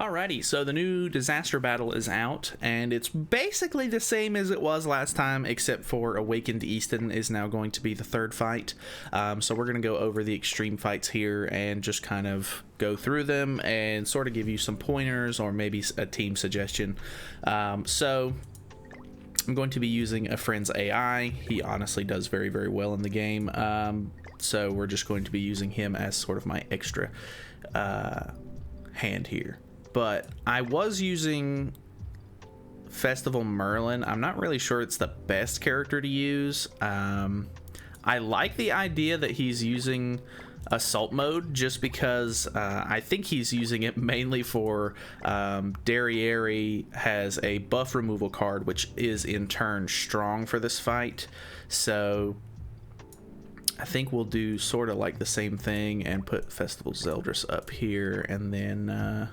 Alrighty, so the new disaster battle is out, and it's basically the same as it was last time, except for Awakened Eastin is now going to be the third fight. So we're going to go over the extreme fights here and just kind of go through them and sort of give you some pointers or maybe a team suggestion. So I'm going to be using a friend's AI. He honestly does very, very well in the game. So we're just going to be using him as sort of my extra hand here. But I was using Festival Merlin. I'm not really sure it's the best character to use. I like the idea that he's using assault mode just because I think he's using it mainly for Derriere has a buff removal card, which is in turn strong for this fight. So I think we'll do sort of like the same thing and put Festival Zeldris up here, and then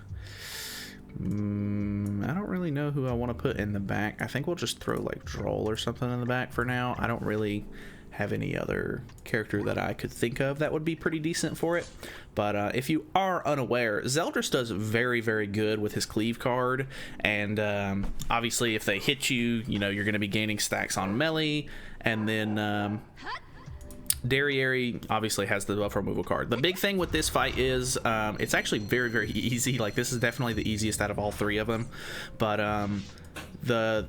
I don't really know who I want to put in the back. I think we'll just throw like Droll or something in the back for now. I don't really have any other character that I could think of that would be pretty decent for it. But if you are unaware, Zeldris does very, very good with his cleave card, and obviously if they hit you, you know, you're going to be gaining stacks on melee, and then Derriere obviously has the buff removal card. The big thing with this fight is it's actually very, very easy. Like, this is definitely the easiest out of all three of them. But the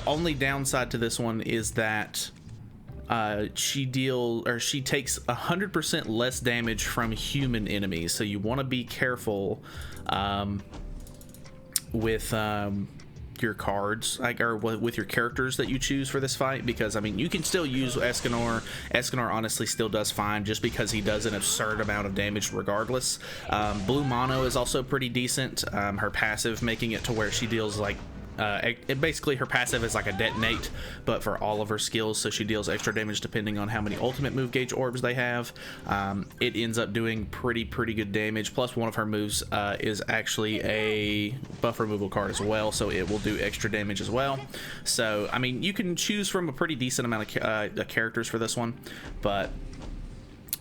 only downside to this one is that she takes 100% less damage from human enemies. So you want to be careful with your cards, like, or with your characters that you choose for this fight, because I mean, you can still use Escanor. Escanor honestly still does fine just because he does an absurd amount of damage regardless. Blue Mono is also pretty decent. Her passive making it to where she deals like basically her passive is like a detonate, but for all of her skills, so she deals extra damage depending on how many ultimate move gauge orbs they have. It ends up doing pretty good damage, plus one of her moves is actually a buff removal card as well, so it will do extra damage as well. So I mean, you can choose from a pretty decent amount of characters for this one, but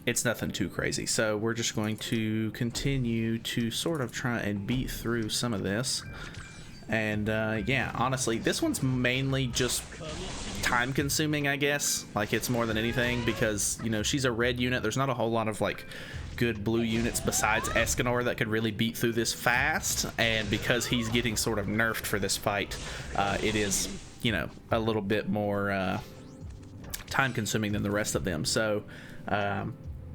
it's nothing too crazy. So we're just going to continue to sort of try and beat through some of this. And yeah, honestly, this one's mainly just time consuming, I guess. Like, it's more than anything because, you know, she's a red unit. There's not a whole lot of like good blue units besides Escanor that could really beat through this fast. And because he's getting sort of nerfed for this fight, it is, you know, a little bit more time consuming than the rest of them. So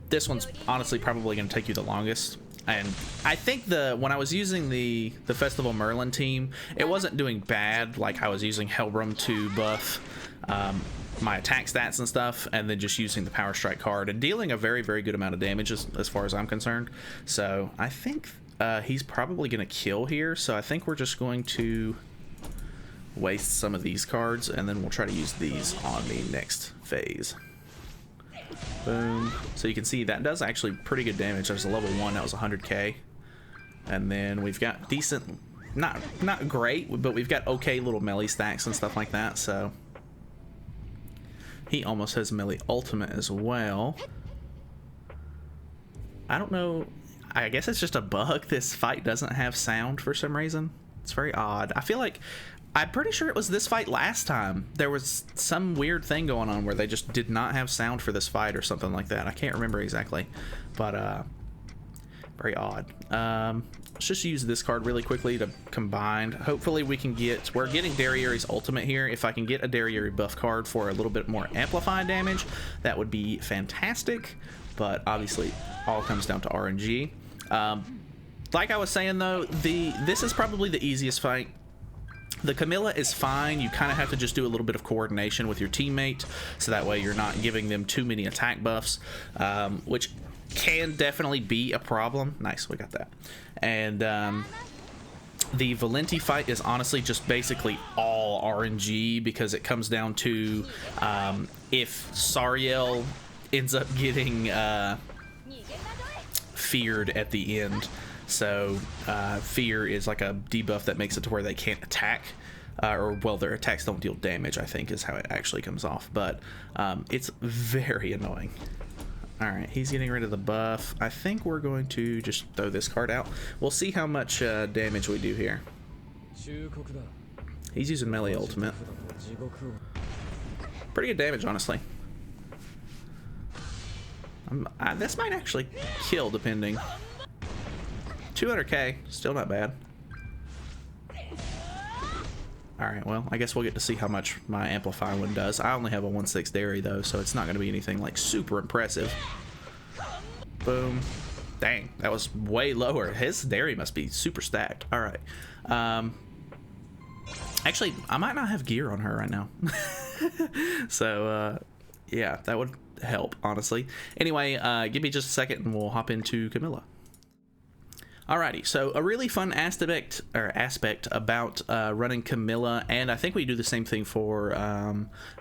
this one's honestly probably going to take you the longest. And I think when I was using the Festival Merlin team, it wasn't doing bad. Like, I was using Helbram to buff my attack stats and stuff, and then just using the Power Strike card and dealing a very, very good amount of damage as far as I'm concerned. So I think he's probably going to kill here. So I think we're just going to waste some of these cards, and then we'll try to use these on the next phase. Boom. So you can see that does actually pretty good damage. There's a level 1 that was 100k, and then we've got decent, not great, but we've got okay little melee stacks and stuff like that. So he almost has melee ultimate as well. I don't know, I guess it's just a bug. This fight doesn't have sound for some reason. It's very odd. I feel like, I'm pretty sure it was this fight last time. There was some weird thing going on where they just did not have sound for this fight or something like that. I can't remember exactly, but very odd. Let's just use this card really quickly to combine. Hopefully we can get, we're getting Derriere's ultimate here. If I can get a Derriere buff card for a little bit more amplified damage, that would be fantastic. But obviously all comes down to RNG. Like I was saying though, this is probably the easiest fight. The Camilla is fine. You kind of have to just do a little bit of coordination with your teammate, so that way you're not giving them too many attack buffs, which can definitely be a problem. Nice, we got that. And the Valenti fight is honestly just basically all RNG, because it comes down to if Sariel ends up getting feared at the end. So fear is like a debuff that makes it to where they can't attack, or well, their attacks don't deal damage, I think is how it actually comes off. But it's very annoying. Alright, he's getting rid of the buff. I think we're going to just throw this card out. We'll see how much damage we do here. He's using melee ultimate. Pretty good damage, honestly. This might actually kill, depending. 200k, still not bad. Alright, well, I guess we'll get to see how much my Amplify one does. I only have a 1/6 dairy, though, so it's not going to be anything, like, super impressive. Boom. Dang, that was way lower. His dairy must be super stacked. Alright. Actually, I might not have gear on her right now. So, yeah, that would help, honestly. Anyway, give me just a second and we'll hop into Camilla. Alrighty, so a really fun aspect about running Camilla, and I think we do the same thing for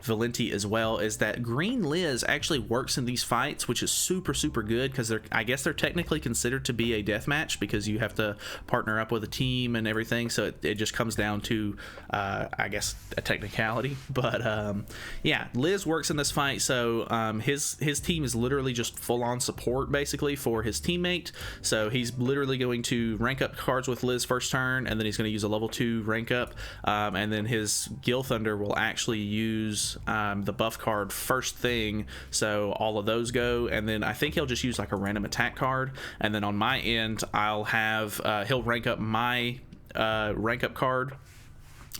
Valenti as well, is that Green Liz actually works in these fights, which is super good, because I guess they're technically considered to be a deathmatch because you have to partner up with a team and everything, so it just comes down to I guess a technicality. But yeah, Liz works in this fight, so his team is literally just full-on support basically for his teammate, so he's literally going to rank up cards with Liz first turn, and then he's going to use a level 2 rank up, and then his Gil Thunder will actually use the buff card first thing, so all of those go, and then I think he'll just use like a random attack card, and then on my end I'll have he'll rank up my rank up card.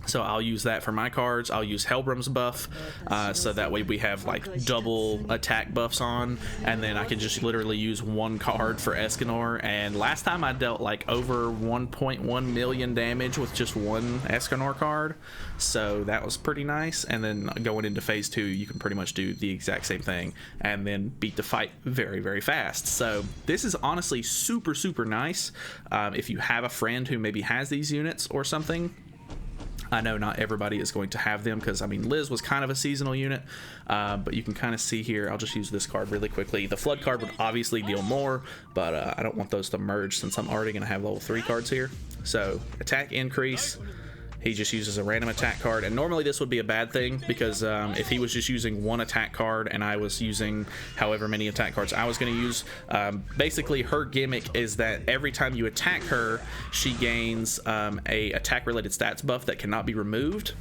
So I'll use that for my cards. I'll use Helbram's buff, so that way we have like double attack buffs on, and then I can just literally use one card for Escanor. And last time I dealt like over 1.1 million damage with just one Escanor card, so that was pretty nice. And then going into phase 2, you can pretty much do the exact same thing and then beat the fight very fast. So this is honestly super nice if you have a friend who maybe has these units or something. I know not everybody is going to have them, because I mean Liz was kind of a seasonal unit, but you can kind of see here, I'll just use this card really quickly. The flood card would obviously deal more, but I don't want those to merge since I'm already going to have level 3 cards here. So attack increase, he just uses a random attack card, and normally this would be a bad thing, because if he was just using one attack card and I was using however many attack cards I was going to use, basically her gimmick is that every time you attack her, she gains a attack related stats buff that cannot be removed,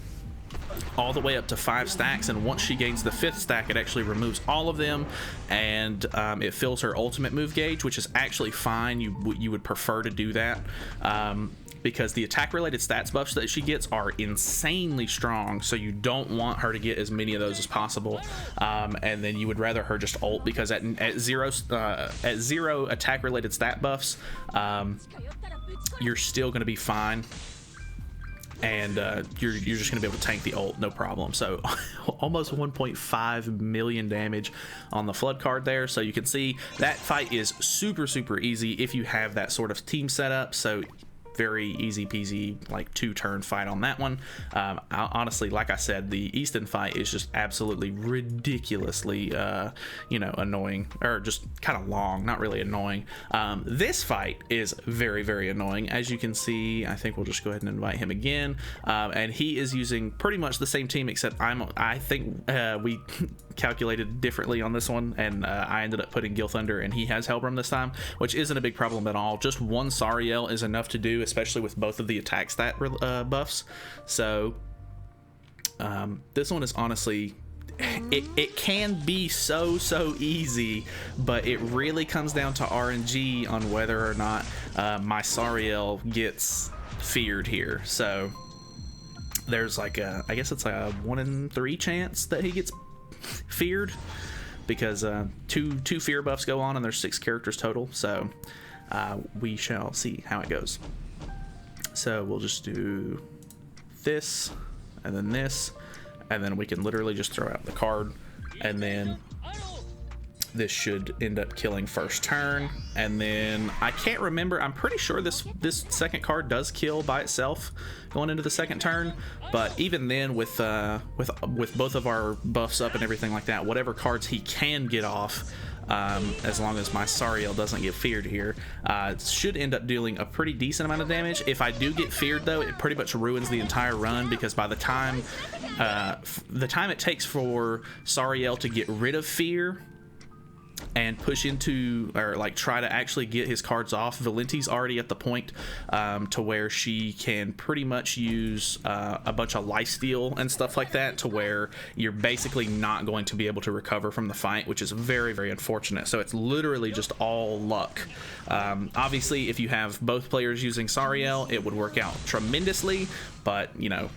all the way up to 5 stacks, and once she gains the 5th stack, it actually removes all of them, and it fills her ultimate move gauge, which is actually fine. You would prefer to do that, because the attack related stats buffs that she gets are insanely strong, so you don't want her to get as many of those as possible, and then you would rather her just ult, because at zero attack related stat buffs, you're still going to be fine, and you're just going to be able to tank the ult, no problem. So almost 1.5 million damage on the flood card there. So you can see that fight is super easy if you have that sort of team setup. So very easy peasy, like 2-turn fight on that one. Honestly, like I said, the Eastin fight is just absolutely ridiculously you know, annoying, or just kind of long, not really annoying. This fight is very annoying, as you can see. I think we'll just go ahead and invite him again, and he is using pretty much the same team, except I think we calculated differently on this one, and I ended up putting Gil Thunder, and he has Helbram this time, which isn't a big problem at all. Just one Sariel is enough to do, especially with both of the attack stat buffs. So this one is honestly, it can be so easy, but it really comes down to RNG on whether or not my Sariel gets feared here. So there's like I guess it's a 1 in 3 chance that he gets feared, because two fear buffs go on, and there's 6 characters total. So we shall see how it goes. So we'll just do this, and then this, and then we can literally just throw out the card, and then this should end up killing first turn. And then I can't remember, I'm pretty sure this second card does kill by itself going into the second turn, but even then, with both of our buffs up and everything like that, whatever cards he can get off, as long as my Sariel doesn't get feared here, should end up dealing a pretty decent amount of damage. If I do get feared, though, it pretty much ruins the entire run, because by the time it takes for Sariel to get rid of fear, and push into, or like try to actually get his cards off. Valenti's already at the point to where she can pretty much use a bunch of lifesteal and stuff like that, to where you're basically not going to be able to recover from the fight, which is very, very unfortunate. So it's literally just all luck. Obviously, if you have both players using Sariel, it would work out tremendously, but you know,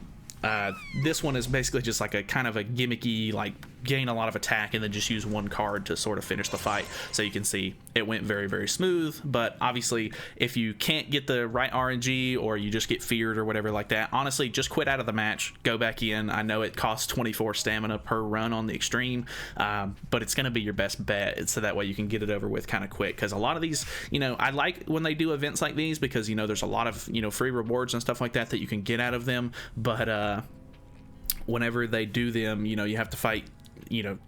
this one is basically just like a kind of a gimmicky, like gain a lot of attack and then just use one card to sort of finish the fight. So you can see it went very, very smooth. But obviously, if you can't get the right RNG, or you just get feared or whatever like that, honestly, just quit out of the match, go back in. I know it costs 24 stamina per run on the extreme, but it's going to be your best bet, so that way you can get it over with kind of quick. Because a lot of these, you know, I like when they do events like these, because, you know, there's a lot of, you know, free rewards and stuff like that that you can get out of them. But whenever they do them, you know, you have to fight, you know,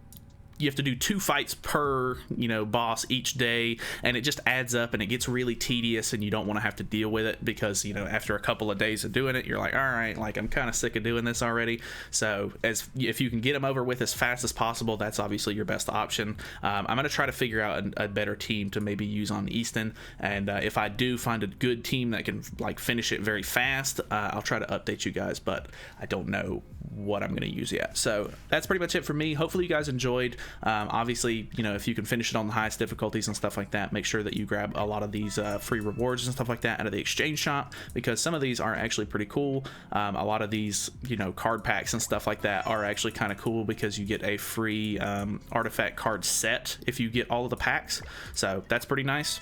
you have to do 2 fights per, you know, boss each day, and it just adds up and it gets really tedious, and you don't want to have to deal with it, because, you know, after a couple of days of doing it, you're like, all right, like I'm kind of sick of doing this already. So if you can get them over with as fast as possible, that's obviously your best option. I'm going to try to figure out a better team to maybe use on Eastin, and if I do find a good team that can like finish it very fast, I'll try to update you guys, but I don't know what I'm going to use yet. So that's pretty much it for me. Hopefully you guys enjoyed. Obviously, you know, if you can finish it on the highest difficulties and stuff like that, make sure that you grab a lot of these free rewards and stuff like that out of the exchange shop, because some of these are actually pretty cool. A lot of these, you know, card packs and stuff like that are actually kind of cool, because you get a free artifact card set if you get all of the packs. So that's pretty nice.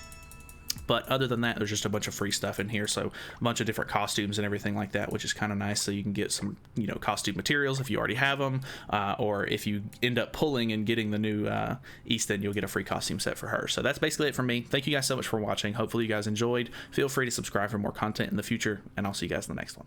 But other than that, there's just a bunch of free stuff in here, so a bunch of different costumes and everything like that, which is kind of nice. So you can get some, you know, costume materials if you already have them, or if you end up pulling and getting the new Eastin, you'll get a free costume set for her. So that's basically it for me. Thank you guys so much for watching. Hopefully you guys enjoyed. Feel free to subscribe for more content in the future, and I'll see you guys in the next one.